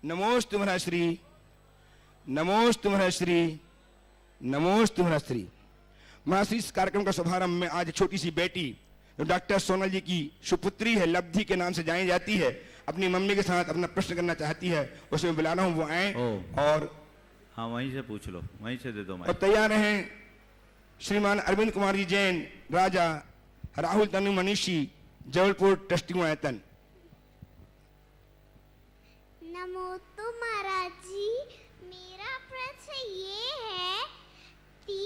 नमोस्तु महर्षि, नमोस्तु महर्षि, नमोस्तु महर्षि। महर्षि, इस कार्यक्रम का शुभारंभ में आज छोटी सी बेटी जो डॉक्टर सोनल जी की सुपुत्री है, लब्धि के नाम से जानी जाती है, अपनी मम्मी के साथ अपना प्रश्न करना चाहती है, उसे बुला रहा हूँ, वो आए और हाँ वहीं से पूछ लो, वहीं से दे दो और तैयार हैं श्रीमान अरविंद कुमार जी जैन, राजा राहुल तनु मनीषी, जबलपुर ट्रस्टी आयतन। नमोस्तु महाराज जी, मेरा प्रश्न ये है कि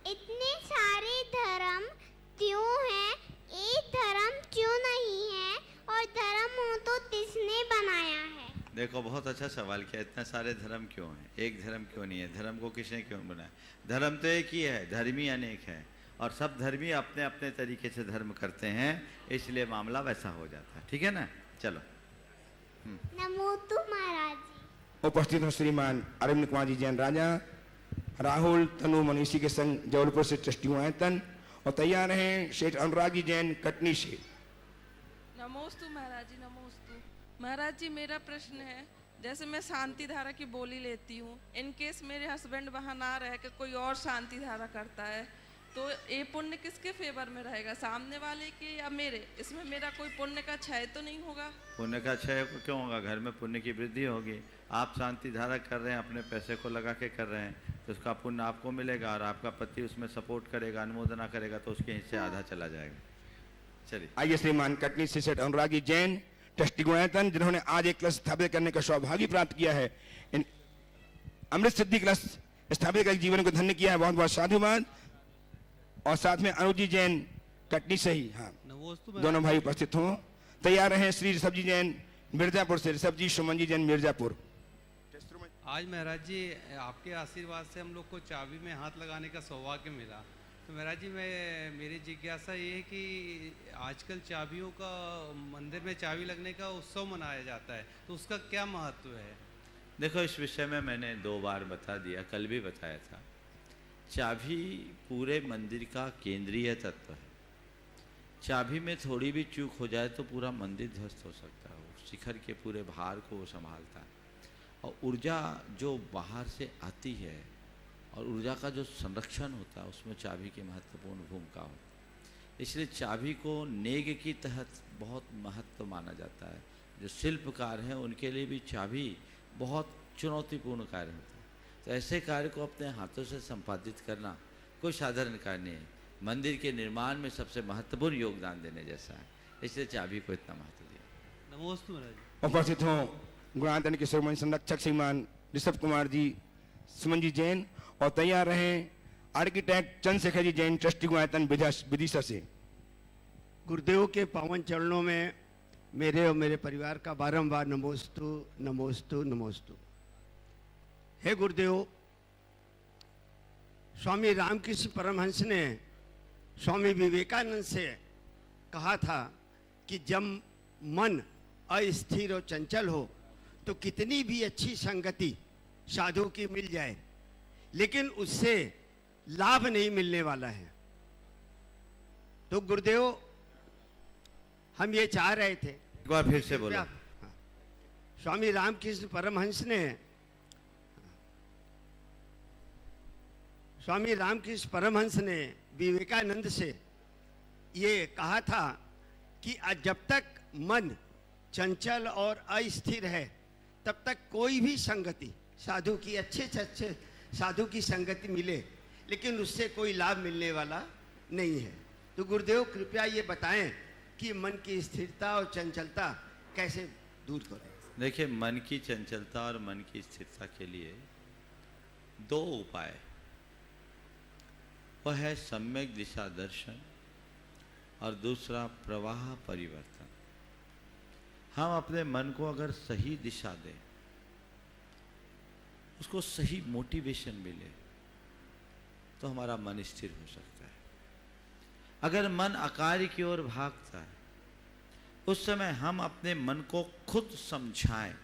इतने सारे धर्म क्यों हैं, एक धर्म क्यों नहीं है, और धर्म हो तो किसने बनाया है? देखो बहुत अच्छा सवाल किया, इतने सारे धर्म क्यों हैं, एक धर्म क्यों नहीं है, धर्म को किसने क्यों बनाया? धर्म तो एक ही है, धर्मी अनेक है और सब धर्मी अपने अपने तरीके से धर्म करते हैं, इसलिए मामला वैसा हो जाता है। ठीक है ना, चलो। नमोस्तु महाराज जी। उपस्थित हो श्रीमान अरविंद कुमार जी जैन, राजा राहुल तनु मनीषी के संग, जबलपुर से ट्रस्टी आयतन, और तैयार हैं शेठ अनुराग जी जैन, कटनी से। नमोस्तु महाराज जी, नमोस्तु महाराज जी। मेरा प्रश्न है, जैसे मैं शांति धारा की बोली लेती हूँ, इन केस मेरे हस्बैंड वहाँ ना रह के कोई और शांति धारा करता है, तो ये पुण्य किसके फेवर में रहेगा, सामने वाले के या मेरे? इसमें मेरा कोई पुण्य का क्षय तो नहीं होगा? पुण्य का क्षय क्यों होगा, घर में पुण्य की वृद्धि होगी। आप शांति धारा कर रहे हैं, अपने पैसे को लगा के कर रहे हैं, तो उसका पुण्य आपको मिलेगा और आपका पति उसमें सपोर्ट करेगा, अनुमोदना करेगा, तो उसके हिस्से आधा चला जाएगा। चलिए आइए श्रीमान कटनी से सेठ अनुराग जी जैन, ट्रस्टी गुणायतन, जिन्होंने आज एक क्लस स्थापित करने का सौभाग्य प्राप्त किया है, इन अमृत सिद्धि क्लस स्थापित कर जीवन को धन्य किया है, बहुत बहुत साधुवाद। और साथ में अनुज जी जैन, कटनी से ही, हाँ दोनों भाई उपस्थित हों। तैयार हैं श्री ऋषभ जी जैन, मिर्जापुर से, ऋषभ जी, सुमन जी जैन, मिर्जापुर। आज महाराज जी आपके आशीर्वाद से हम लोग को चाबी में हाथ लगाने का सौभाग्य मिला, तो महाराज जी मेरी जिज्ञासा ये है कि आजकल चाबियों का, मंदिर में चाबी लगने का उत्सव मनाया जाता है, तो उसका क्या महत्व है? देखो, इस विषय में मैंने 2 बार बता दिया, कल भी बताया था। चाबी पूरे मंदिर का केंद्रीय तत्व है। चाबी में थोड़ी भी चूक हो जाए तो पूरा मंदिर ध्वस्त हो सकता है। शिखर के पूरे भार को वो संभालता है, और ऊर्जा जो बाहर से आती है और ऊर्जा का जो संरक्षण होता है, उसमें चाबी की महत्वपूर्ण भूमिका होती है। इसलिए चाबी को नेग की तहत बहुत महत्व माना जाता है। जो शिल्पकार हैं उनके लिए भी चाबी बहुत चुनौतीपूर्ण कार्य होता है। तो ऐसे कार्य को अपने हाथों से संपादित करना कोई साधारण कार्य नहीं है, मंदिर के निर्माण में सबसे महत्वपूर्ण योगदान देने जैसा है, इसलिए चाबी को इतना महत्व दिया। नमोस्तु महाराज। उपस्थित हों गुणायतन के शिरोमणि संरक्षक श्रीमान ऋषभ कुमार जी, सुमन जी जैन, और तैयार रहें आर्किटेक्ट चंद्रशेखर जी जैन, ट्रस्टी गुणायतन, विदिशा से। गुरुदेव के पावन चरणों में मेरे और मेरे परिवार का बारंबार नमोस्तु नमोस्तु नमोस्तु। हे गुरुदेव, स्वामी रामकृष्ण परमहंस ने स्वामी विवेकानंद से कहा था कि जब मन अस्थिर और चंचल हो तो कितनी भी अच्छी संगति साधु की मिल जाए, लेकिन उससे लाभ नहीं मिलने वाला है। तो गुरुदेव, हम ये चाह रहे थे, एक बार फिर से बोलो। हाँ, स्वामी रामकृष्ण परमहंस ने, स्वामी रामकृष्ण परमहंस ने विवेकानंद से ये कहा था कि जब तक मन चंचल और अस्थिर है तब तक कोई भी संगति साधु की, अच्छे से अच्छे साधु की संगति मिले, लेकिन उससे कोई लाभ मिलने वाला नहीं है। तो गुरुदेव कृपया ये बताएं कि मन की स्थिरता और चंचलता कैसे दूर करें? देखिए, मन की चंचलता और मन की स्थिरता के लिए 2 उपाय, वह है सम्यक दिशा दर्शन और दूसरा प्रवाह परिवर्तन। हम अपने मन को अगर सही दिशा दें, उसको सही मोटिवेशन मिले, तो हमारा मन स्थिर हो सकता है। अगर मन अकार्य की ओर भागता है, उस समय हम अपने मन को खुद समझाएं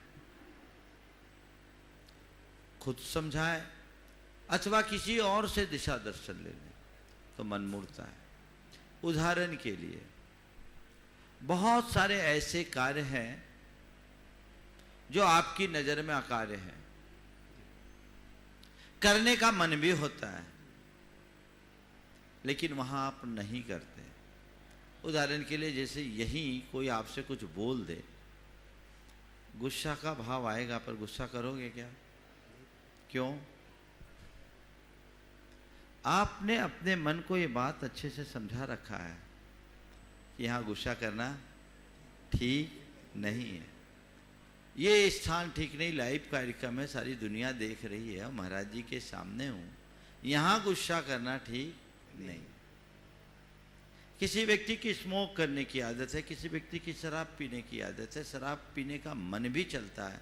अथवा किसी और से दिशा दर्शन ले लें, तो मन मुड़ता है। उदाहरण के लिए बहुत सारे ऐसे कार्य हैं जो आपकी नजर में अकार्य हैं, करने का मन भी होता है लेकिन वहां आप नहीं करते। उदाहरण के लिए जैसे यहीं कोई आपसे कुछ बोल दे, गुस्सा का भाव आएगा पर गुस्सा करोगे क्या? क्यों? आपने अपने मन को ये बात अच्छे से समझा रखा है कि यहाँ गुस्सा करना ठीक नहीं है, ये स्थान ठीक नहीं, लाइव कार्यक्रम है, सारी दुनिया देख रही है, महाराज जी के सामने हूं, यहाँ गुस्सा करना ठीक नहीं। किसी व्यक्ति की स्मोक करने की आदत है, किसी व्यक्ति की शराब पीने की आदत है, शराब पीने का मन भी चलता है,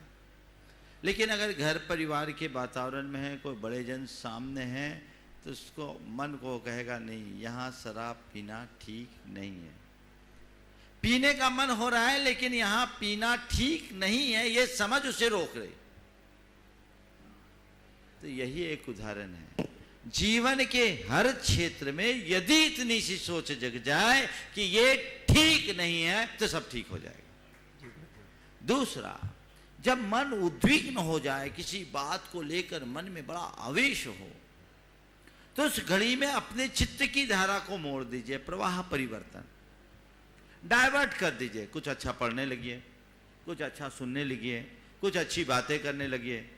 लेकिन अगर घर परिवार के वातावरण में है, कोई बड़े जन सामने हैं, तो उसको मन को कहेगा नहीं, यहाँ शराब पीना ठीक नहीं है। पीने का मन हो रहा है लेकिन यहाँ पीना ठीक नहीं है, ये समझ उसे रोक रही। तो यही एक उदाहरण है। जीवन के हर क्षेत्र में यदि इतनी सी सोच जग जाए कि ये ठीक नहीं है तो सब ठीक हो जाएगा। दूसरा, जब मन उद्विग्न हो जाए, किसी बात को लेकर मन में बड़ा आवेश हो, तो उस घड़ी में अपने चित्त की धारा को मोड़ दीजिए, प्रवाह परिवर्तन, डाइवर्ट कर दीजिए। कुछ अच्छा पढ़ने लगिए, कुछ अच्छा सुनने लगिए, कुछ अच्छी बातें करने लगिए,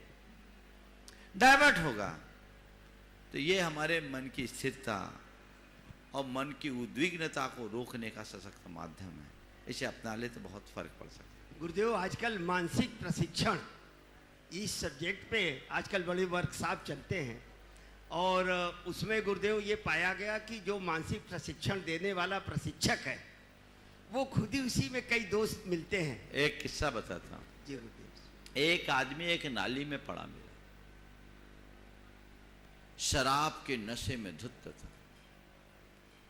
डाइवर्ट होगा। तो ये हमारे मन की स्थिरता और मन की उद्विग्नता को रोकने का सशक्त माध्यम है। इसे अपना ले तो बहुत फर्क पड़ सकता है। गुरुदेव, आजकल मानसिक प्रशिक्षण इस सब्जेक्ट पे आजकल बड़े वर्कशॉप चलते हैं और उसमें गुरुदेव ये पाया गया कि जो मानसिक प्रशिक्षण देने वाला प्रशिक्षक है वो खुद ही उसी में कई दोस्त मिलते हैं। एक किस्सा बताता हूँ। जी गुरुदेव। एक आदमी एक नाली में पड़ा मिला, शराब के नशे में धुत था।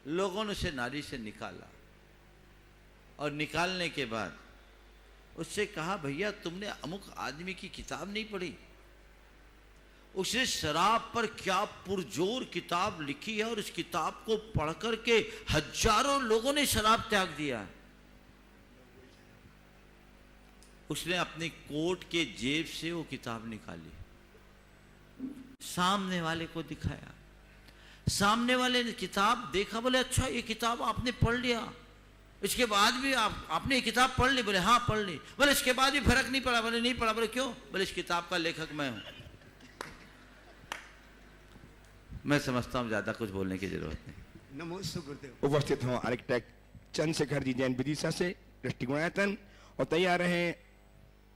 लोगों ने उसे नाली से निकाला और निकालने के बाद उससे कहा, भैया तुमने अमुक आदमी की किताब नहीं पढ़ी? उसने शराब पर क्या पुरजोर किताब लिखी है और इस किताब को पढ़ करके हजारों लोगों ने शराब त्याग दिया। उसने अपने कोट के जेब से वो किताब निकाली, सामने वाले को दिखाया। सामने वाले ने किताब देखा, बोले अच्छा ये किताब आपने पढ़ लिया, इसके बाद भी आपने ये किताब पढ़ ली? बोले हाँ पढ़ ली। बोले इसके बाद भी फर्क नहीं पड़ा? बोले नहीं पड़ा। बोले क्यों? बोले इस किताब का लेखक मैं हूं। मैं समझता हूं ज्यादा कुछ बोलने की जरूरत नहीं। नमोस्तु गुरुदेव। उपस्थित हों आर्किटेक्ट चंद्रशेखर जी जैन विदिशा से दृष्टिगुणायतन, और तैयार हैं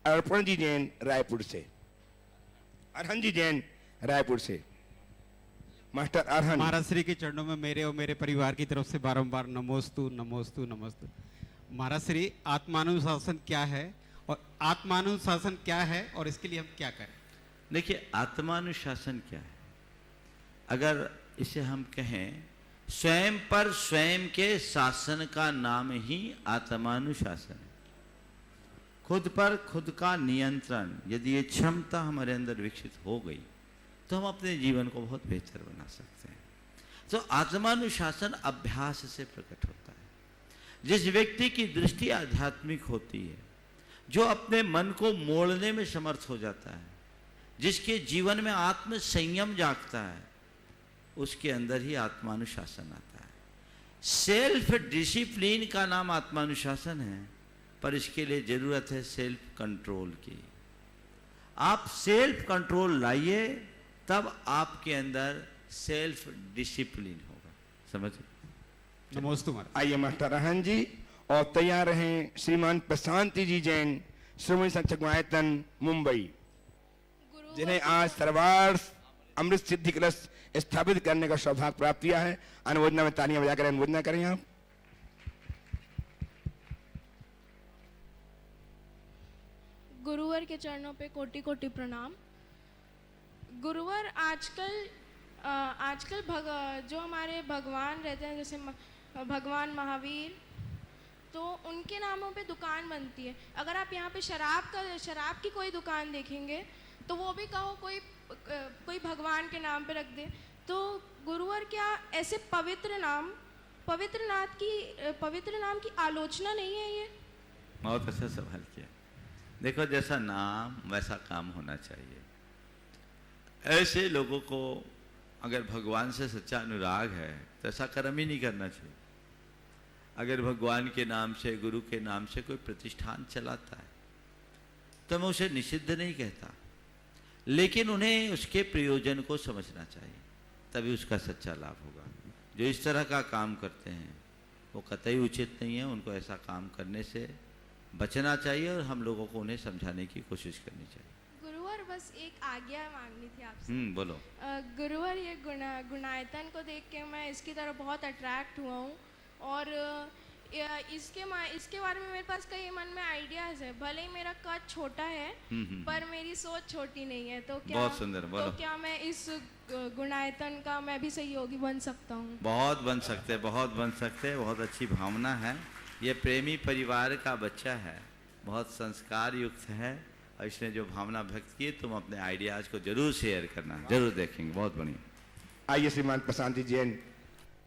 अर्पण जी जैन रायपुर से, अरहन जी जैन रायपुर से। मास्टर अरहन। महाराज श्री के चरणों में मेरे और मेरे परिवार की तरफ से बारंबार नमोस्तु नमोस्तु नमोस्तु। महाराज श्री, आत्मानुशासन क्या है और आत्मानुशासन क्या है और इसके लिए हम क्या करें? देखिए, आत्मानुशासन क्या है? अगर इसे हम कहें, स्वयं पर स्वयं के शासन का नाम ही आत्मानुशासन है। खुद पर खुद का नियंत्रण, यदि ये क्षमता हमारे अंदर विकसित हो गई तो हम अपने जीवन को बहुत बेहतर बना सकते हैं। तो आत्मानुशासन अभ्यास से प्रकट होता है। जिस व्यक्ति की दृष्टि आध्यात्मिक होती है, जो अपने मन को मोड़ने में समर्थ हो जाता है, जिसके जीवन में आत्म संयम जागता है, उसके अंदर ही आत्मानुशासन आता है। सेल्फ डिसिप्लिन का नाम आत्मानुशासन है, पर इसके लिए जरूरत है सेल्फ कंट्रोल की। आप सेल्फ कंट्रोल लाइए, तब आपके अंदर सेल्फ डिसिप्लिन होगा। समझे? नमोस्तु महाराज। आइए मास्टर अरहन जी, और तैयार हैं श्रीमान प्रशांति जी जैन, श्रोमणी संघ गुणायतन मुंबई, जिन्हें आज सर्वार्थ अमृत सिद्धि कलश स्थापित करने का सौभाग्य प्राप्त किया है। अनुमोदना में तालियां बजाकर अनुमोदना करें आप। गुरुवर के चरणों पे कोटि कोटि प्रणाम। गुरुवर, आजकल जो हमारे भगवान रहते हैं, जैसे भगवान महावीर, तो उनके नामों पे दुकान बनती है। अगर आप यहाँ पे शराब की कोई दुकान देखेंगे तो वो भी कहो कोई भगवान के नाम पे रख दे। तो गुरुवर, क्या ऐसे पवित्र नाम पवित्र नाम की आलोचना नहीं है ये? बहुत अच्छा सवाल किया। देखो, जैसा नाम वैसा काम होना चाहिए। ऐसे लोगों को अगर भगवान से सच्चा अनुराग है तो ऐसा कर्म ही नहीं करना चाहिए। अगर भगवान के नाम से, गुरु के नाम से कोई प्रतिष्ठान चलाता है तो मैं उसे निषिद्ध नहीं कहता, लेकिन उन्हें उसके प्रयोजन को समझना चाहिए, तभी उसका सच्चा लाभ होगा। जो इस तरह का काम करते हैं वो कतई उचित नहीं है। उनको ऐसा काम करने से बचना चाहिए और हम लोगों को उन्हें समझाने की कोशिश करनी चाहिए। गुरुवर, बस एक आज्ञा मांगनी थी आपसे। बोलो। गुरुवर, ये गुणायतन को देख के मैं इसकी तरफ बहुत अट्रैक्ट हुआ हूँ और इसके बारे में मेरे पास कई मन में आइडियाज है। भले ही मेरा कद छोटा है पर मेरी सोच छोटी नहीं है। तो क्या बहुत सुंदर, बोलो। तो क्या मैं इस गुणायतन का मैं भी सहयोगी बन सकता हूँ? बहुत बन सकते, बहुत बन सकते। बहुत अच्छी भावना है। ये प्रेमी परिवार का बच्चा है, बहुत संस्कार युक्त है और इसने जो भावना व्यक्त की, तुम अपने आइडियाज को जरूर शेयर करना, जरूर देखेंगे। बहुत बढ़िया। आइए श्रीमान प्रशांति जैन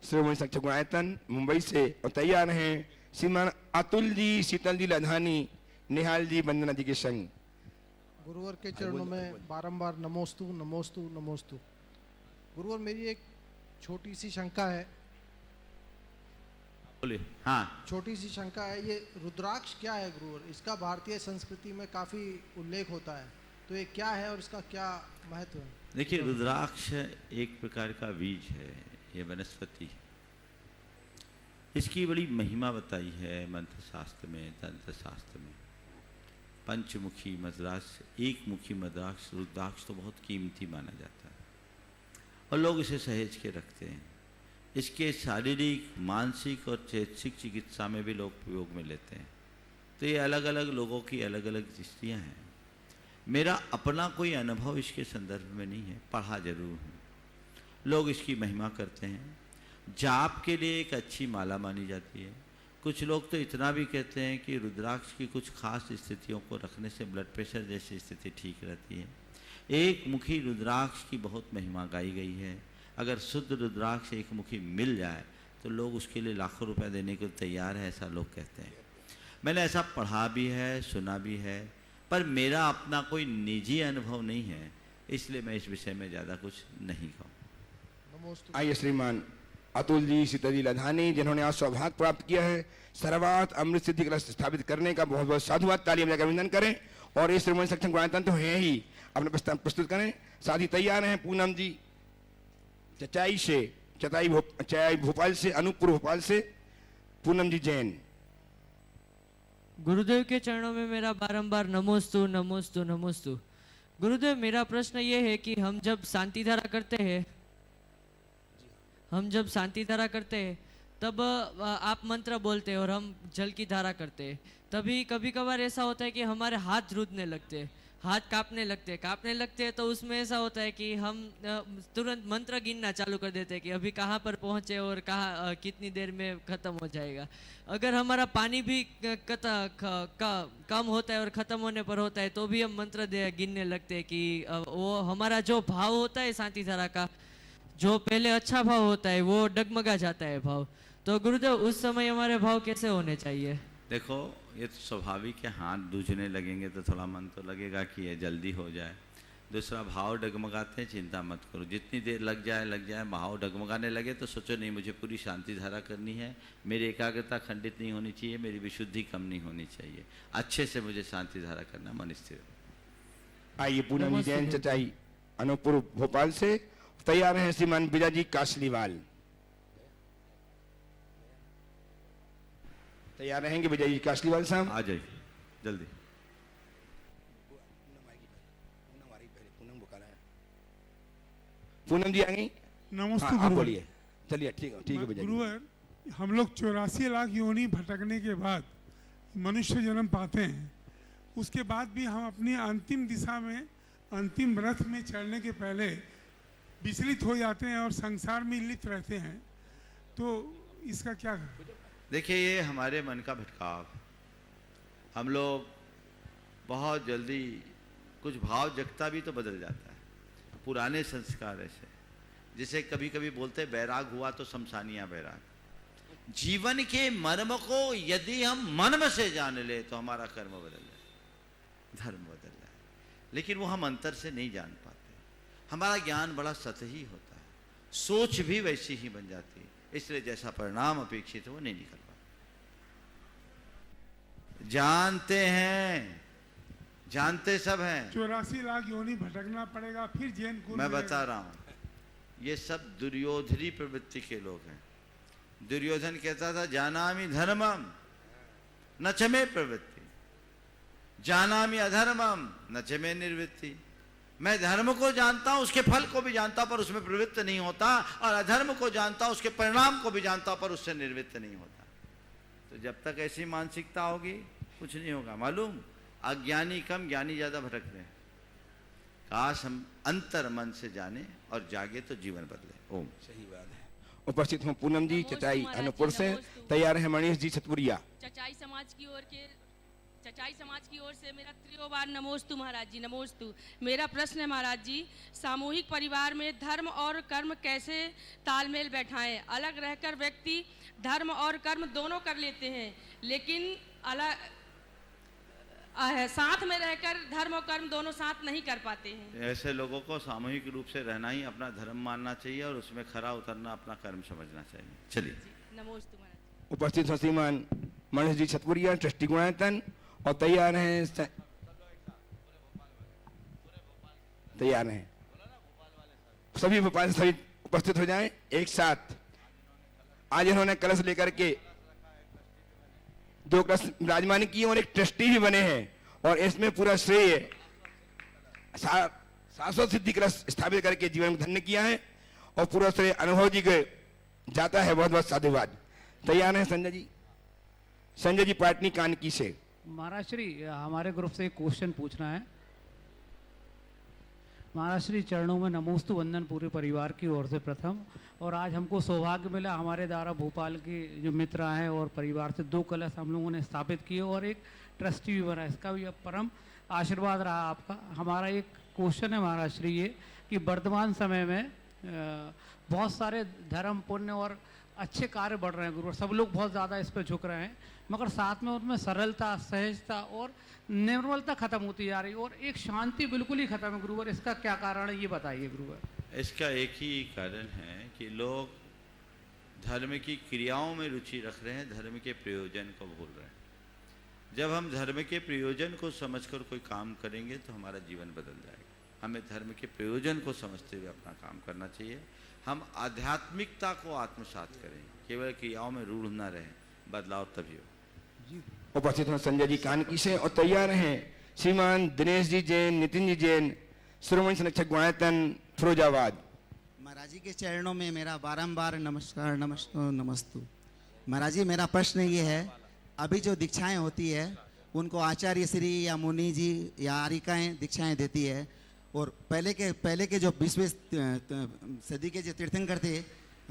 श्रोमणी संघ गुणायतन मुंबई से, और तैयार हैं श्रीमान अतुल जी, शीतल जी लधानी, निहाल जी, वंदना जी के संग। गुरुवर के चरणों में बारंबार नमोस्तु नमोस्तु नमोस्तु। गुरुवर, मेरी एक छोटी सी शंका है। बोलिए। हाँ, छोटी सी शंका है, ये रुद्राक्ष क्या है गुरुवर? इसका भारतीय संस्कृति में काफ़ी उल्लेख होता है, तो ये क्या है और इसका क्या महत्व है? देखिए, रुद्राक्ष एक प्रकार का बीज है, ये वनस्पति है। इसकी बड़ी महिमा बताई है मंत्र शास्त्र में, तंत्र शास्त्र में। पंचमुखी मद्राक्ष, एक मुखी मद्राक्ष, रुद्राक्ष तो बहुत कीमती माना जाता है और लोग इसे सहेज के रखते हैं। इसके शारीरिक, मानसिक और चैतसिक चिकित्सा में भी लोग प्रयोग में लेते हैं। तो ये अलग अलग लोगों की अलग अलग दृष्टियाँ हैं। मेरा अपना कोई अनुभव इसके संदर्भ में नहीं है, पढ़ा जरूर हूँ। लोग इसकी महिमा करते हैं। जाप के लिए एक अच्छी माला मानी जाती है। कुछ लोग तो इतना भी कहते हैं कि रुद्राक्ष की कुछ खास स्थितियों को रखने से ब्लड प्रेशर जैसी स्थिति ठीक रहती है। एक मुखी रुद्राक्ष की बहुत महिमा गाई गई है। अगर शुद्ध रुद्राक्ष एक मुखी मिल जाए तो लोग उसके लिए लाखों रुपए देने को तैयार है, ऐसा लोग कहते हैं। मैंने ऐसा पढ़ा भी है, सुना भी है, पर मेरा अपना कोई निजी अनुभव नहीं है, इसलिए मैं इस विषय में ज़्यादा कुछ नहीं कहूँ। आइए श्रीमान अतुल जी, शीतल जी लधानी, जिन्होंने आज सौभाग्य प्राप्त किया है सर्वात अमृत सिद्धि कलश स्थापित करने का, बहुत बहुत साधुवाद। तालियां बजाकर अभिनंदन करें। और ये श्रोमणी संघ गुणायतन तो है ही, अपने प्रस्ताव प्रस्तुत करें। साथ ही तैयार हैं पूनम जी चचाई भोपाल से, अनूपपुर भोपाल से, पूनम जी जैन। गुरुदेव के चरणों में मेरा बारंबार नमोस्तु नमोस्तु नमोस्तु। गुरुदेव, मेरा प्रश्न ये है कि हम जब शांति धारा करते हैं तब आप मंत्र बोलते हैं और हम जल की धारा करते हैं, तभी कभी कभार ऐसा होता है कि हमारे हाथ रूदने लगते हैं, हाथ कांपने लगते हैं। तो उसमें ऐसा होता है कि हम तुरंत मंत्र गिनना चालू कर देते हैं कि अभी कहाँ पर पहुँचे और कहाँ कितनी देर में ख़त्म हो जाएगा। अगर हमारा पानी भी कम होता है और ख़त्म होने पर होता है तो भी हम मंत्र गिनने लगते हैं कि वो हमारा जो भाव होता है शांति धारा का, जो पहले अच्छा भाव होता है वो डगमगा जाता है भाव। तो गुरुदेव, उस समय हमारे भाव कैसे होने चाहिए? देखो, ये तो स्वाभाविक है, हाथ दूझने लगेंगे तो थोड़ा मन तो लगेगा कि ये जल्दी हो जाए। दूसरा, भाव डगमगाते हैं, चिंता मत करो, जितनी देर लग जाए। भाव डगमगाने लगे तो सोचो नहीं, मुझे पूरी शांति धारा करनी है, मेरी एकाग्रता खंडित नहीं होनी चाहिए, मेरी विशुद्धि कम नहीं होनी चाहिए, अच्छे से मुझे शांति धारा करना, मन स्थिर। आइए पूनम जी जैन चचाई अनूपपुर भोपाल से, तैयार हैं श्रीमान विजय जी कासलीवाल। तैयार रहेंगे विजय जी कासलीवाल साहब? आ जाइए जल्दी। पूनम जी आ गई? नमस्ते हाँ, गुरुवर। बोलिए। चलिए ठीक है विजय जी। गुरुवर, हम लोग 84 लाख योनि भटकने के बाद मनुष्य जन्म पाते हैं, उसके बाद भी हम अपनी अंतिम दिशा में, अंतिम रथ में चढ़ने के पहले विचलित हो जाते हैं और संसार में लिप्त रहते हैं, तो इसका क्या? देखिए, ये हमारे मन का भटकाव। हम लोग बहुत जल्दी, कुछ भाव जगता भी तो बदल जाता है, पुराने संस्कार ऐसे, जिसे कभी कभी बोलते हैं बैराग हुआ तो शमशानिया बैराग। जीवन के मर्म को यदि हम मर्म से जान ले तो हमारा कर्म बदल जाए, धर्म बदल जाए। लेकिन वो हम अंतर से नहीं जान पाते। हमारा ज्ञान बड़ा सतही होता है, सोच भी वैसी ही बन जाती है, इसलिए जैसा परिणाम अपेक्षित है वो नहीं निकल पाता। जानते हैं, जानते सब हैं, 84 लाख योनि भटकना पड़ेगा, फिर जैन कुल मैं मिलेगा। बता रहा हूं, ये सब दुर्योधनी प्रवृत्ति के लोग हैं। दुर्योधन कहता था जानामि धर्मम न च मे प्रवृत्ति, जानामि अधर्मम न च मे निर्वृत्ति। मैं धर्म को जानता हूं, उसके फल को भी जानता पर उसमें प्रवृत्त नहीं होता, और अधर्म को जानता हूं, उसके परिणाम को भी जानता पर उससे निर्वृत्त नहीं होता। तो जब तक ऐसी मानसिकता होगी कुछ नहीं होगा। मालूम, अज्ञानी कम, ज्ञानी ज्यादा भटक रहे हैं। काश हम अंतर मन से जाने और जागे तो जीवन बदले। ओम। सही बात है। उपस्थित हूँ पूनम जी नमोस्तु चचाई महाराज अनूपपुर जी, से, नमोस्तु। तैयार है मनीष जी छतपुरिया। चचाई समाज की ओर से मेरा त्रियो बार नमोस्तु महाराज जी, नमोस्तु। मेरा प्रश्न है महाराज जी, सामूहिक परिवार में धर्म और कर्म कैसे तालमेल बैठाएं? अलग रहकर व्यक्ति धर्म और कर्म दोनों कर लेते हैं, लेकिन अलग साथ में रहकर धर्म और कर्म दोनों साथ नहीं कर पाते हैं। ऐसे लोगों को सामूहिक रूप से रहना ही अपना धर्म मानना चाहिए और उसमें खरा उतरना अपना कर्म समझना चाहिए। चलिए। नमोस्तु महाराज। उपस्थित हैं श्रीमान मनीष जी छतपुरिया, ट्रस्टी गुणायतन, और तैयार हैं सभी भोपाल से सभी उपस्थित हो जाएं एक साथ। आज इन्होंने कलश लेकर के 2 कलश विराजमान किए और एक ट्रस्टी भी बने हैं, और इसमें पूरा श्रेय शाश्वत सिद्धि कलश स्थापित करके जीवन को धन्य किया है, और पूरा श्रेय अनुभव जी को जाता है। बहुत बहुत साधुवाद। तैयार है संजय जी, संजय जी पाटनी कानकी से। महाराज श्री, हमारे ग्रुप से एक क्वेश्चन पूछना है। महाराज श्री चरणों में नमोस्तु वंदन पूरे परिवार की ओर से प्रथम। और आज हमको सौभाग्य मिला, हमारे द्वारा भोपाल के जो मित्र हैं और परिवार से 2 कलश हम लोगों ने स्थापित किए और एक ट्रस्टी भी बना, इसका भी परम आशीर्वाद रहा आपका। हमारा एक क्वेश्चन है महाराज श्री ये कि वर्तमान समय में बहुत सारे धर्म पुण्य और अच्छे कार्य बढ़ रहे हैं गुरुवर, सब लोग बहुत ज़्यादा इस पर झुक रहे हैं, मगर साथ में उनमें सरलता, सहजता और निर्मलता खत्म होती जा रही है, और एक शांति बिल्कुल ही खत्म है गुरुवर। इसका क्या कारण है ये बताइए गुरुवर। इसका एक ही कारण है कि लोग धर्म की क्रियाओं में रुचि रख रहे हैं, धर्म के प्रयोजन को भूल रहे हैं। जब हम धर्म के प्रयोजन को समझकर कोई काम करेंगे तो हमारा जीवन बदल जाएगा। हमें धर्म के प्रयोजन को समझते हुए अपना काम करना चाहिए। हम आध्यात्मिकता को आत्मसात करें, केवल क्रियाओं में रूढ़ न रहें, बदलाव तभी हो। उपस्थित हैं संजय जी कानकी से, और तैयार हैं श्रीमान दिनेश जी जैन, नितिन जी जैन, श्रोमणी संरक्षक गुणायतन, फिरोजाबाद। महाराज जी के चरणों में मेरा बारंबार नमस्कार, नमस्तु। महाराज जी, मेरा प्रश्न ये है, अभी जो दीक्षाएं होती है उनको आचार्य श्री या मुनि जी या आरिकाएं दीक्षाएं देती है, और पहले के जो 20वीं सदी के जो तीर्थंकर थे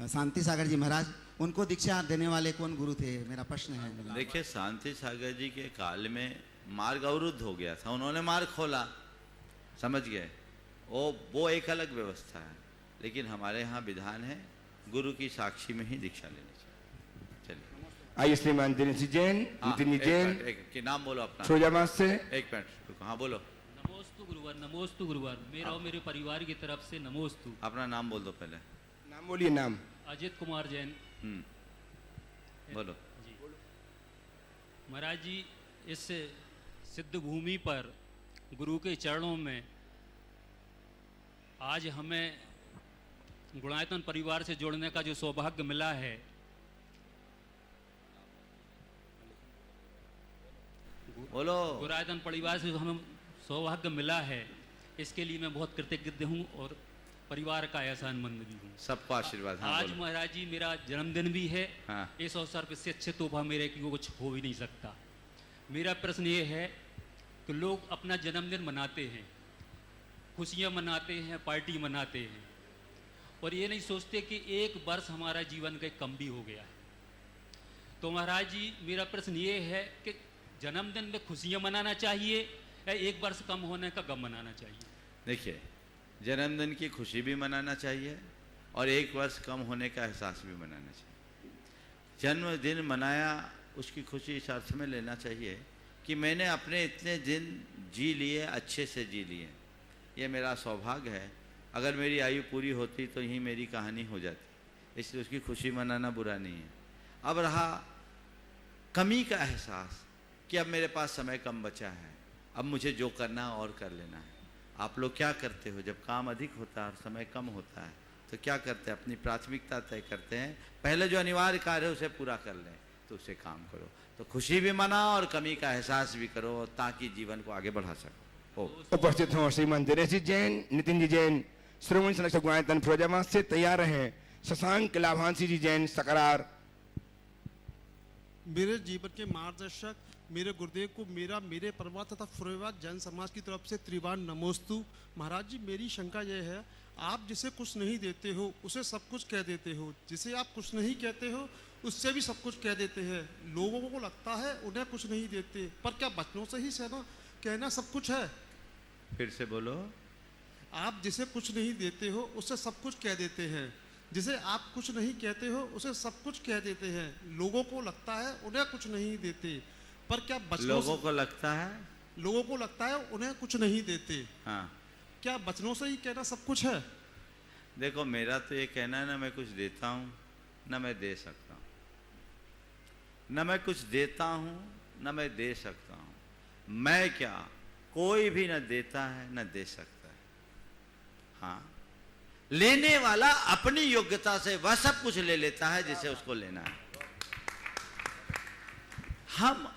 शांति सागर जी महाराज, उनको दीक्षा देने वाले कौन गुरु थे? मेरा प्रश्न है। देखिए, शांति सागर जी के काल में मार्ग अवरुद्ध हो गया था, उन्होंने मार्ग खोला, समझ गए, वो एक अलग व्यवस्था है। लेकिन हमारे यहाँ विधान है गुरु की साक्षी में ही दीक्षा लेनी चाहिए। चलिए आइए श्रीमान दिनेश जी जैन, नितिन जी जैन, कि नाम बोलो अपना। फिरोजाबाद से। एक मिनट, हाँ बोलो। नमोस्तु गुरुवर, नमोस्तु गुरुवर, मेरा और मेरे परिवार की तरफ से नमोस्तु। अपना नाम बोल दो पहले। नाम बोलिए। नाम अजित कुमार जैन। बोलो जी। महाराज जी, इस सिद्ध भूमि पर गुरु के चरणों में आज हमें गुणायतन परिवार से जोड़ने का जो सौभाग्य मिला है, बोलो। गुणायतन परिवार से हमें सौभाग्य मिला है, इसके लिए मैं बहुत कृतज्ञ हूँ और परिवार का एहसानमंद भी हूँ। सबका आशीर्वाद। हाँ, आज महाराज जी मेरा जन्मदिन भी है। हाँ। इस अवसर पर इससे अच्छे तोहफा मेरे की कुछ हो भी नहीं सकता। मेरा प्रश्न ये है कि लोग अपना जन्मदिन मनाते हैं, खुशियाँ मनाते हैं, पार्टी मनाते हैं, और ये नहीं सोचते कि एक वर्ष हमारा जीवन का कम भी हो गया है। तो महाराज जी, मेरा प्रश्न ये है कि जन्मदिन में खुशियाँ मनाना चाहिए या एक वर्ष कम होने का गम मनाना चाहिए? देखिए, जन्मदिन की खुशी भी मनाना चाहिए और एक वर्ष कम होने का एहसास भी मनाना चाहिए। जन्मदिन मनाया उसकी खुशी इस अर्थ में लेना चाहिए कि मैंने अपने इतने दिन जी लिए, अच्छे से जी लिए। ये मेरा सौभाग्य है। अगर मेरी आयु पूरी होती तो यही मेरी कहानी हो जाती, इसलिए उसकी खुशी मनाना बुरा नहीं है। अब रहा कमी का एहसास कि अब मेरे पास समय कम बचा है, अब मुझे जो करना और कर लेना है। आप लोग क्या करते हो जब काम अधिक होता है और समय कम होता है तो क्या करते हैं? अपनी प्राथमिकता तय करते हैं, पहले जो अनिवार्य कार्य है उसे पूरा कर लें, तो उसे काम करो। तो खुशी भी मनाओ और कमी का एहसास भी करो ताकि जीवन को आगे बढ़ा सको। उपस्थित हों श्रीमान दिनेश जी जैन, नितिन जी जैन, श्रोमणी संरक्षक गुणायतन फिरोजाबाद से तैयार हैं शशांक लाभांशी जी जैन सकरार। मेरे जीवन के मार्गदर्शक मेरे गुरुदेव को मेरे परिवार तथा फिरोजाबाद जैन समाज की तरफ से त्रिवार नमोस्तु। महाराज जी, मेरी शंका यह है, आप जिसे कुछ नहीं देते हो उसे सब कुछ कह देते हो, जिसे आप कुछ नहीं कहते हो उससे भी सब कुछ कह देते हैं। लोगों को लगता है उन्हें कुछ नहीं देते, पर क्या बचनों से ही कहना सब कुछ है? फिर से बोलो। आप जिसे कुछ नहीं देते हो उससे सब कुछ कह देते हैं, जिसे आप कुछ नहीं कहते हो उसे सब कुछ कह देते हैं। लोगों को लगता है उन्हें कुछ नहीं देते, पर क्या बचनों लोगों को लगता है उन्हें कुछ नहीं देते। हाँ, क्या बचनों से ही कहना सब कुछ है? देखो, मेरा तो ये कहना है ना मैं कुछ देता हूँ ना मैं दे सकता हूँ, न मैं कुछ देता हूँ न मैं दे सकता हूँ। मैं क्या, कोई भी न देता है न दे सकता है। हाँ, लेने वाला अपनी योग्यता से वह सब कुछ ले लेता है जिसे उसको लेना है। हम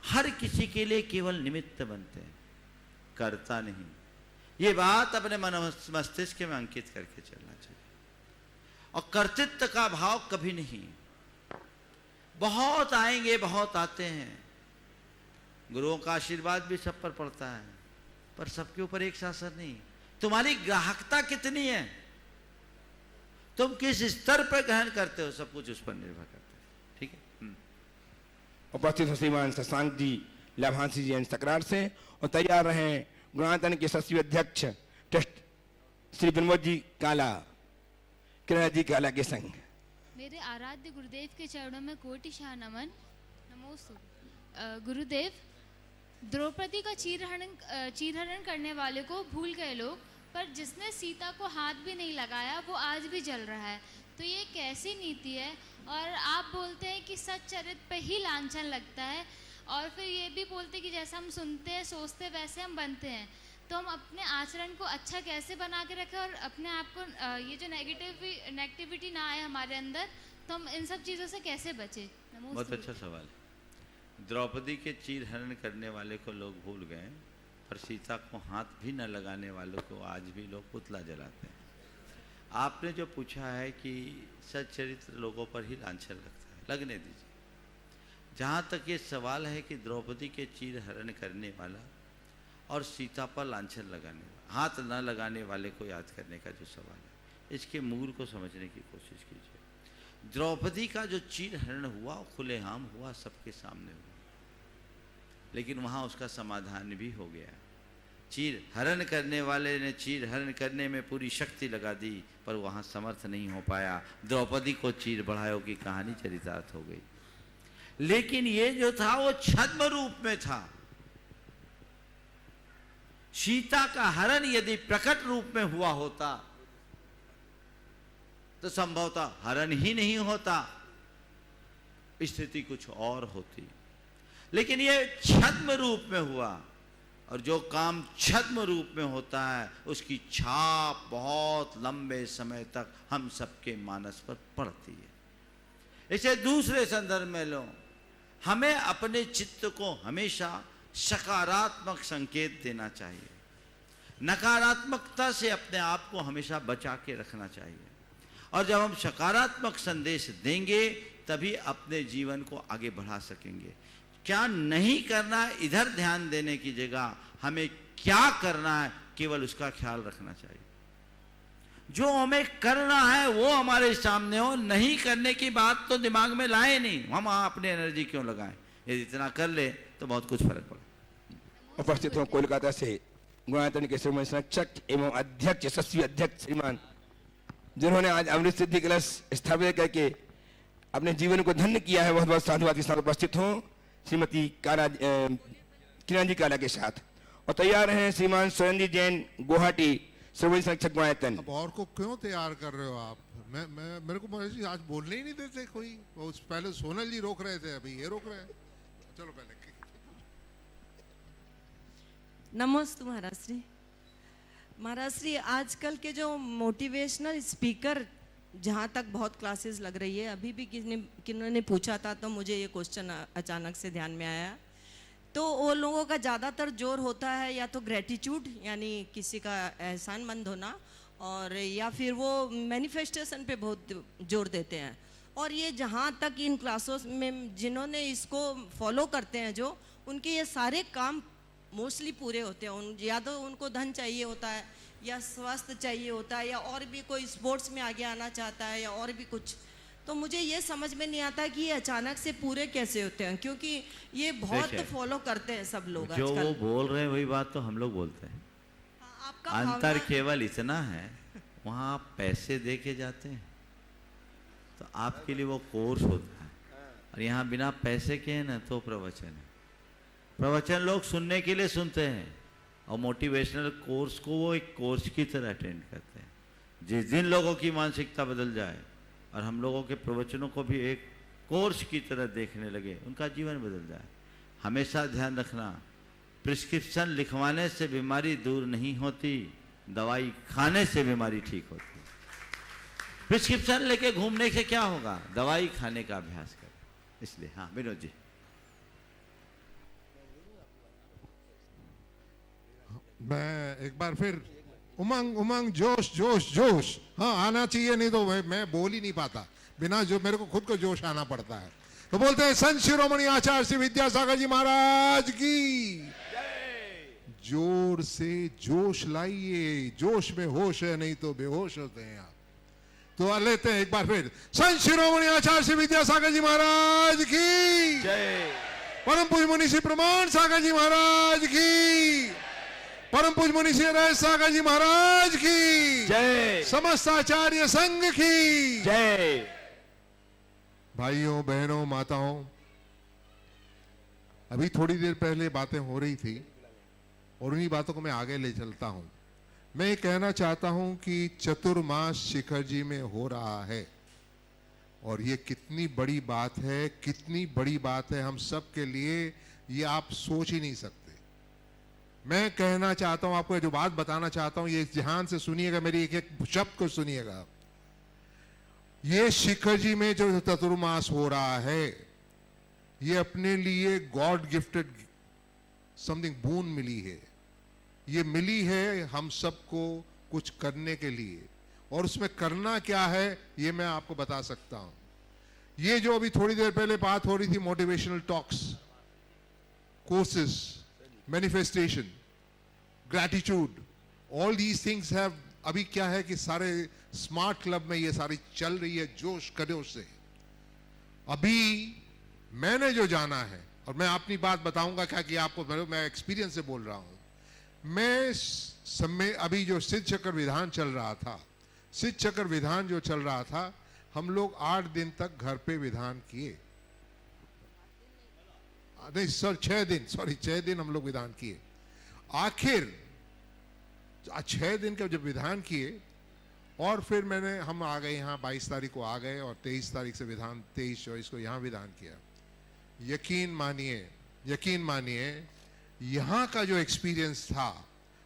हर किसी के लिए केवल निमित्त बनते हैं, करता नहीं। ये बात अपने मन मस्तिष्क में अंकित करके चलना चाहिए। और कर्तृत्व का भाव कभी नहीं। बहुत आएंगे, बहुत आते हैं, गुरुओं का आशीर्वाद भी सब पर पड़ता है, पर सबके ऊपर एक सा असर नहीं। तुम्हारी ग्राहकता कितनी है, तुम किस स्तर पर ग्रहण करते हो, सब कुछ उस पर निर्भर करता है। ठीक है। उपस्थित हो श्रीमान शशांक जी लाभांशी जी सकरार से और तैयार रहे गुणायतन के यशस्वी अध्यक्ष ट्रस्ट श्री विनोद जी काला, किरण जी काला के संग। मेरे आराध्य गुरुदेव के चरणों में कोटिशाह नमन। नमोस्तु। गुरुदेव, द्रौपदी का चीरहरण करने वाले को भूल गए लोग, पर जिसने सीता को हाथ भी नहीं लगाया वो आज भी जल रहा है। तो ये कैसी नीति है? और आप बोलते हैं कि सच्चरित्र पे ही लांछन लगता है, और फिर ये भी बोलते हैं कि जैसा हम सुनते हैं सोचते वैसे हम बनते हैं। तो हम अपने आचरण को अच्छा कैसे बना के रखें और अपने आप को ये जो नेगेटिविटी ना आए हमारे अंदर, तो हम इन सब चीज़ों से कैसे बचें? बहुत अच्छा सवाल है। द्रौपदी के चीर हरण करने वाले को लोग भूल गए, पर सीता को हाथ भी न लगाने वालों को आज भी लोग पुतला जलाते हैं। आपने जो पूछा है कि सच्चरित्र लोगों पर ही लांछन लगता है, लगने दीजिए। जहाँ तक ये सवाल है कि द्रौपदी के चीर हरण करने वाला और सीता पर लांछन लगाने वाला, हाथ न लगाने वाले को याद करने का जो सवाल है, इसके मूल को समझने की कोशिश कीजिए। द्रौपदी का जो चीर हरण हुआ खुलेआम हुआ, सबके सामने हुआ, लेकिन वहाँ उसका समाधान भी हो गया। चीर हरण करने वाले ने चीर हरण करने में पूरी शक्ति लगा दी, पर वहाँ समर्थ नहीं हो पाया। द्रौपदी को चीर बढ़ायो की कहानी चरितार्थ हो गई। लेकिन ये जो था वो छद्म रूप में था। सीता का हरण यदि प्रकट रूप में हुआ होता तो संभवतः हरण ही नहीं होता, स्थिति कुछ और होती। लेकिन ये छद्म रूप में हुआ, और जो काम छद्म रूप में होता है उसकी छाप बहुत लंबे समय तक हम सबके मानस पर पड़ती है। इसे दूसरे संदर्भ में लो, हमें अपने चित्त को हमेशा सकारात्मक संकेत देना चाहिए, नकारात्मकता से अपने आप को हमेशा बचा के रखना चाहिए। और जब हम सकारात्मक संदेश देंगे तभी अपने जीवन को आगे बढ़ा सकेंगे। क्या नहीं करना है, इधर ध्यान देने की जगह हमें क्या करना है, केवल उसका ख्याल रखना चाहिए। जो हमें करना है वो हमारे सामने हो, नहीं करने की बात तो दिमाग में लाए नहीं, हम अपनी एनर्जी क्यों लगाएं? यदि इतना कर ले तो बहुत कुछ फर्क पड़े। उपस्थित हो कोलकाता से गुणायतन के श्रोमणी संरक्षक एवं अध्यक्ष यशस्वी अध्यक्ष श्रीमान, जिन्होंने आज अमृत सिद्धि कलश स्थापित करके अपने जीवन को धन्य किया है। बहुत बहुत साधुवाद के साथ उपस्थित हो श्रीमती किरण जी काला के साथ। और तैयार हैं श्रीमान सुरेंद्र जैन गुवाहाटी सर्वोच्च संरक्षक गुणायतन। अब और को क्यों तैयार कर रहे हो आप? मैं मेरे को आज बोलने ही नहीं देते कोई। वो पहले सोनल जी रोक रहे थे, अभी ये रोक रहे हैं। चलो पहले। नमस्ते महाराज श्री। महाराज श्री, आजकल के जो मोटिवेशनल स्पीकर, जहाँ तक बहुत क्लासेस लग रही है, अभी भी किन्होंने पूछा था तो मुझे ये क्वेश्चन अचानक से ध्यान में आया। तो वो लोगों का ज़्यादातर जोर होता है या तो ग्रेटिट्यूड यानी किसी का एहसानमंद होना, और या फिर वो मैनिफेस्टेशन पे बहुत जोर देते हैं। और ये जहाँ तक इन क्लासों में जिन्होंने इसको फॉलो करते हैं, जो उनके ये सारे काम मोस्टली पूरे होते हैं। या तो उनको धन चाहिए होता है, या स्वास्थ्य चाहिए होता है, या और भी कोई स्पोर्ट्स में आगे आना चाहता है, या और भी कुछ। तो मुझे ये समझ में नहीं आता कि ये अचानक से पूरे कैसे होते हैं, क्योंकि ये बहुत फॉलो करते हैं सब लोग। जो वो बोल रहे हैं वही बात तो हम लोग बोलते हैं। अंतर केवल इतना है, वहाँ आप पैसे दे के जाते हैं तो आपके लिए वो कोर्स होता है, और यहाँ बिना पैसे के है ना तो प्रवचन है। प्रवचन लोग सुनने के लिए सुनते हैं, और मोटिवेशनल कोर्स को वो एक कोर्स की तरह अटेंड करते हैं। जिस दिन लोगों की मानसिकता बदल जाए और हम लोगों के प्रवचनों को भी एक कोर्स की तरह देखने लगे, उनका जीवन बदल जाए। हमेशा ध्यान रखना, प्रिस्क्रिप्शन लिखवाने से बीमारी दूर नहीं होती, दवाई खाने से बीमारी ठीक होती। प्रिस्क्रिप्शन लेके घूमने से क्या होगा? दवाई खाने का अभ्यास करें। इसलिए हाँ विनोद जी। मैं एक बार फिर उमंग उमंग जोश जोश जोश, हाँ आना चाहिए, नहीं तो मैं बोल ही नहीं पाता। बिना जो मेरे को खुद को जोश आना पड़ता है। तो बोलते हैं संत शिरोमणि आचार्य श्री विद्यासागर जी महाराज की। जोर से जोश लाइए, जोश में होश है, नहीं तो बेहोश होते हैं आप। तो लेते हैं एक बार फिर संत शिरोमणि आचार्य श्री विद्यासागर जी महाराज की जय। परम पूज्य मुनि श्री प्रमाण सागर जी महाराज की, परम पूज्य मुनि श्री रह सागर जी महाराज की जय। समस्त आचार्य संघ की जय। भाइयों बहनों माताओं, अभी थोड़ी देर पहले बातें हो रही थी और उन्हीं बातों को मैं आगे ले चलता हूं। मैं ये कहना चाहता हूं कि चतुर्मास शिखर जी में हो रहा है, और ये कितनी बड़ी बात है, कितनी बड़ी बात है हम सब के लिए, ये आप सोच ही नहीं सकते। मैं कहना चाहता हूं, आपको जो बात बताना चाहता हूं, ये ध्यान से सुनिएगा, मेरी एक एक शब्द को सुनिएगा। ये शिखर जी में जो चतुर्मास हो रहा है, ये अपने लिए गॉड गिफ्टेड समथिंग बून मिली है। ये मिली है हम सबको कुछ करने के लिए, और उसमें करना क्या है ये मैं आपको बता सकता हूं। ये जो अभी थोड़ी देर पहले बात हो रही थी, motivational talks, courses, manifestation, gratitude, all these things have, अभी क्या है कि सारे स्मार्ट क्लब में ये सारी चल रही है जोश खरोश से। अभी मैंने जो जाना है, और मैं अपनी बात बताऊंगा क्या कि आपको, मैं एक्सपीरियंस से बोल रहा हूं। मैं समय अभी जो सिद्ध चक्र विधान चल रहा था, सिद्ध चक्र विधान जो चल रहा था, हम लोग 8 दिन तक घर पे विधान किए, नहीं सर 6 दिन हम लोग विधान किए। आखिर 6 दिन का जब विधान किए, और फिर हम आ गए यहाँ, 22 तारीख को आ गए, और 23 तारीख से विधान 23-24 को यहाँ विधान किया। यकीन मानिए यहाँ का जो एक्सपीरियंस था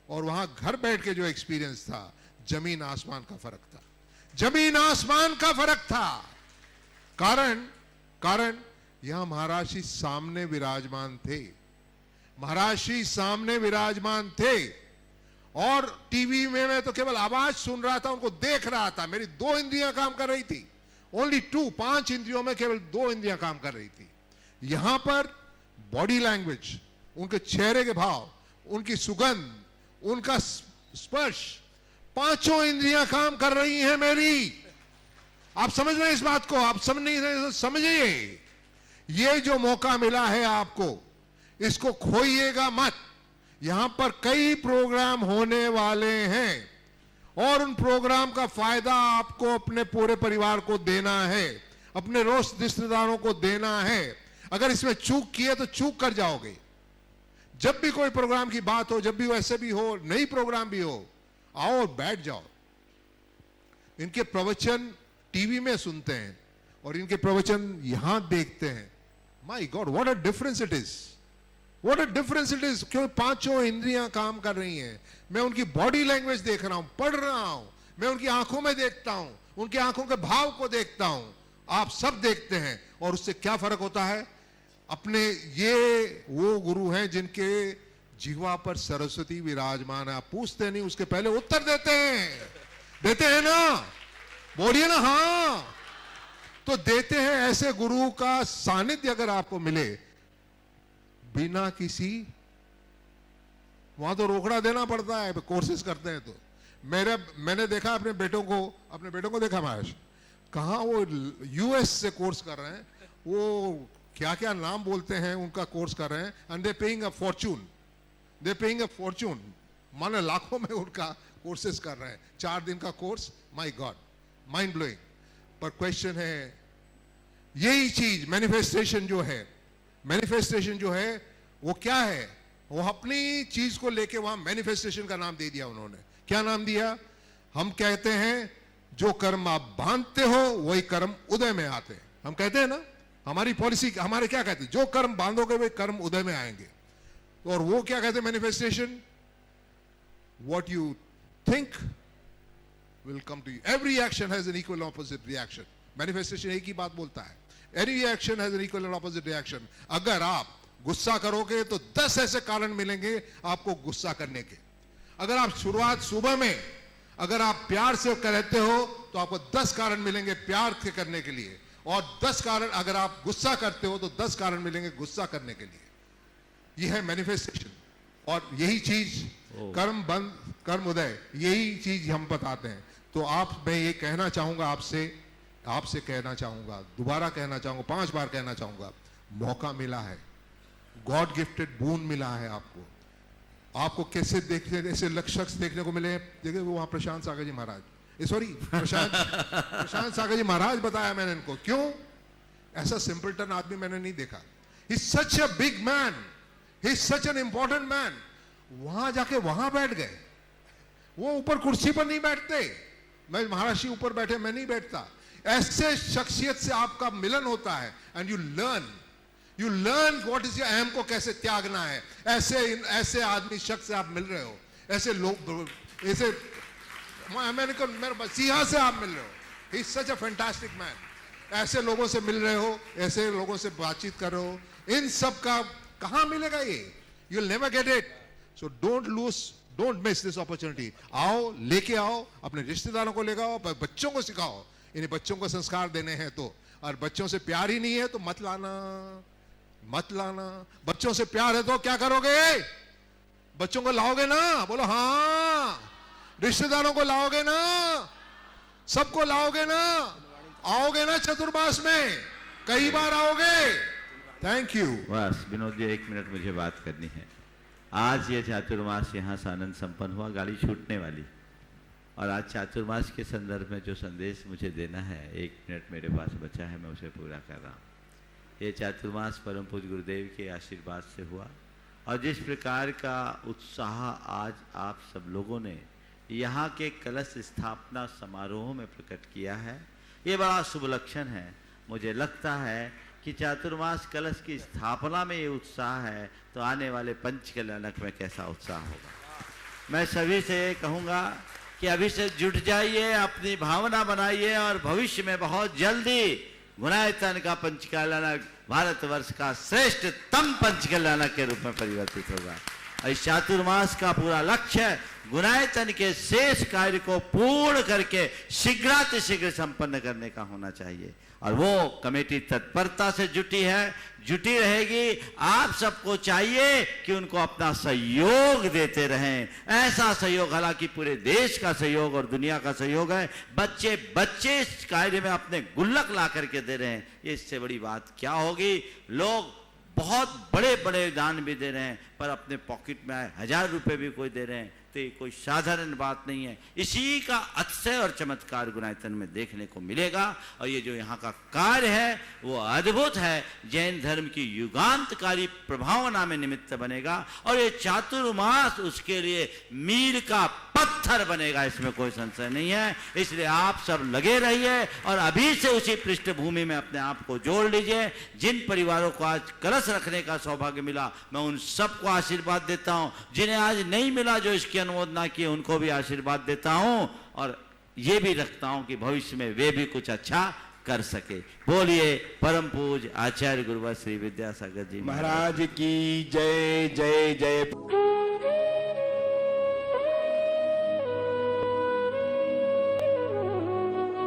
और वहाँ घर बैठ के जो एक्सपीरियंस था, जमीन आसमान का फर्क था, जमीन आसमान का फर्क था। कारण यहाँ महाराज जी सामने विराजमान थे, महाराज जी सामने विराजमान थे, और टीवी में मैं तो केवल आवाज सुन रहा था, उनको देख रहा था। मेरी 2 इंद्रियां काम कर रही थी, ओनली 2, 5 इंद्रियों में केवल 2 इंद्रियां काम कर रही थी। यहां पर बॉडी लैंग्वेज, उनके चेहरे के भाव, उनकी सुगंध, उनका स्पर्श, 5 इंद्रियां काम कर रही हैं मेरी। आप समझ रहे हैं इस बात को? आप समझ नहीं रहे? समझिए, ये जो मौका मिला है आपको, इसको खोइएगा मत। यहां पर कई प्रोग्राम होने वाले हैं, और उन प्रोग्राम का फायदा आपको अपने पूरे परिवार को देना है। अपने रिश्तेदारों को देना है। अगर इसमें चूक किए तो चूक कर जाओगे। जब भी कोई प्रोग्राम की बात हो, जब भी वैसे भी हो, नई प्रोग्राम भी हो, आओ और बैठ जाओ। इनके प्रवचन टीवी में सुनते हैं और इनके प्रवचन यहां देखते हैं। My God, what a difference it is, what a difference it is. क्यों पांचों इंद्रियां काम कर रही हैं। मैं उनकी बॉडी लैंग्वेज देख रहा हूं, पढ़ रहा हूं, मैं उनकी आंखों में देखता हूं, उनकी आंखों के भाव को देखता हूं। आप सब देखते हैं और उससे क्या फर्क होता है। अपने ये वो गुरु हैं जिनके जिह्वा पर सरस्वती विराजमान है। आप पूछते नहीं, उसके पहले उत्तर देते हैं ना, बोलिए ना हाँ। तो देते हैं। ऐसे गुरु का सानिध्य अगर आपको मिले बिना किसी, वहां तो रोकड़ा देना पड़ता है कोर्सेज करते हैं। तो मैंने देखा अपने बेटों को देखा महाराज, कहाँ वो यूएस से कोर्स कर रहे हैं, वो क्या क्या नाम बोलते हैं उनका कोर्स कर रहे हैं, and they paying a Fortune, माने लाखों में उनका कोर्सेज कर रहे हैं। 4 दिन का course, my God, mind blowing. पर क्वेश्चन है, यही चीज मैनिफेस्टेशन जो है वो क्या है। वो अपनी चीज को लेके वहां मैनिफेस्टेशन का नाम दे दिया उन्होंने। क्या नाम दिया? हम कहते हैं जो कर्म आप बांधते हो वही कर्म उदय में आते हैं। हम कहते हैं ना, हमारी पॉलिसी, हमारे क्या कहते हैं, जो कर्म बांधोगे वे कर्म उदय में आएंगे। और वो क्या कहते हैं manifestation, what you think will come to you. Every action has an equal and opposite reaction. Manifestation एक ही बात बोलता है, every action has an equal and opposite reaction. अगर आप गुस्सा करोगे तो 10 ऐसे कारण मिलेंगे आपको गुस्सा करने के। अगर आप शुरुआत सुबह में, अगर आप प्यार से कहते हो तो आपको 10 कारण मिलेंगे प्यार के करने के लिए, और 10 कारण अगर आप गुस्सा करते हो तो 10 कारण मिलेंगे गुस्सा करने के लिए। यह है मैनिफेस्टेशन। और यही चीज कर्म बंद कर्म उदय, यही चीज हम बताते हैं। तो मैं ये कहना चाहूंगा, आपसे कहना चाहूंगा, दोबारा कहना चाहूंगा, 5 बार कहना चाहूंगा, मौका मिला है, गॉड गिफ्टेड बून मिला है आपको। कैसे देखने, ऐसे शख्स देखने को मिले। देखिए वहां प्रशांत सागर जी महाराज, प्रशांत सागर जी महाराज बताया मैंने इनको। क्यों? ऐसा सिंपलटन आदमी मैंने नहीं देखा। He is such a big man, he is such an important man. वहां जाके वहां बैठ गए। वो ऊपर कुर्सी पर नहीं बैठते, मैं महाराज जी ऊपर बैठे, मैं नहीं बैठता। ऐसे शख्सियत से आपका मिलन होता है and you learn what is your अहम को कैसे त्यागना है। ऐसे आदमी शख्स से आप मिल रहे हो, ऐसे लोग, ऐसे मेरे मसीहा से आप मिल रहे हो। He is such a fantastic man. ऐसे लोगों से मिल रहे हो, ऐसे लोगों से बातचीत कर रहे हो। इन सब का कहां मिलेगा ये? You will never get it. So don't miss this opportunity. आओ, लेके आओ, अपने रिश्तेदारों को लेके आओ, बच्चों को सिखाओ। इन्हें बच्चों को संस्कार देने हैं तो, और बच्चों से प्यार ही नहीं है तो मत लाना। बच्चों से प्यार है तो क्या करोगे? बच्चों को लाओगे ना? बोलो हाँ। रिश्तेदारों को लाओगे ना? सबको लाओगे ना? आओगे ना चतुर्मास में? कई बार आओगे। Thank you. बस विनोद जी 1 मिनट मुझे बात करनी है। आज ये चातुर्मास यहाँ से आनंद संपन्न हुआ, गाड़ी छूटने वाली, और आज चातुर्मास के संदर्भ में जो संदेश मुझे देना है, 1 मिनट मेरे पास बचा है, मैं उसे पूरा कर रहा हूँ। ये चातुर्मास परम पूज्य गुरुदेव के आशीर्वाद से हुआ, और जिस प्रकार का उत्साह आज आप सब लोगों ने यहाँ के कलश स्थापना समारोह में प्रकट किया है, ये बड़ा शुभ लक्षण है। मुझे लगता है कि चातुर्मास कलश की स्थापना में ये उत्साह है, तो आने वाले पंच कल्याणक में कैसा उत्साह होगा। मैं सभी से कहूँगा कि अभी से जुट जाइए, अपनी भावना बनाइए, और भविष्य में बहुत जल्दी गुणायतन का पंच कल्याणक भारतवर्ष का श्रेष्ठतम पंच कल्याणक के रूप में परिवर्तित होगा। इस चातुर्मास का पूरा लक्ष्य गुणायतन के शेष कार्य को पूर्ण करके शीघ्रातिशीघ्र संपन्न करने का होना चाहिए, और वो कमेटी तत्परता से जुटी रहेगी। आप सबको चाहिए कि उनको अपना सहयोग देते रहें। ऐसा सहयोग, हालांकि पूरे देश का सहयोग और दुनिया का सहयोग है, बच्चे इस कार्य में अपने गुल्लक ला करके दे रहे हैं। इससे बड़ी बात क्या होगी। लोग बहुत बड़े बड़े दान भी दे रहे हैं, पर अपने पॉकेट में आए 1000 रुपए भी कोई दे रहे हैं तो ये कोई साधारण बात नहीं है। इसी का अतिशय और चमत्कार गुणायतन में देखने को मिलेगा। और ये जो यहाँ का कार्य है वो अद्भुत है, जैन धर्म की युगांतकारी प्रभावना में निमित्त बनेगा और ये चातुर्मास उसके लिए मील का पत्थर बनेगा, इसमें कोई संशय नहीं है। इसलिए आप सब लगे रहिए और अभी से उसी पृष्ठभूमि में अपने आप को जोड़ लीजिए। जिन परिवारों को आज कलश रखने का सौभाग्य मिला मैं उन सबको आशीर्वाद देता हूं, जिन्हें आज नहीं मिला जो इसकी अनुमोदना किए उनको भी आशीर्वाद देता हूं और ये भी रखता हूं कि भविष्य में वे भी कुछ अच्छा कर सके। बोलिए परम पूज्य आचार्य गुरुवर श्री विद्यासागर जी महाराज की जय जय जय।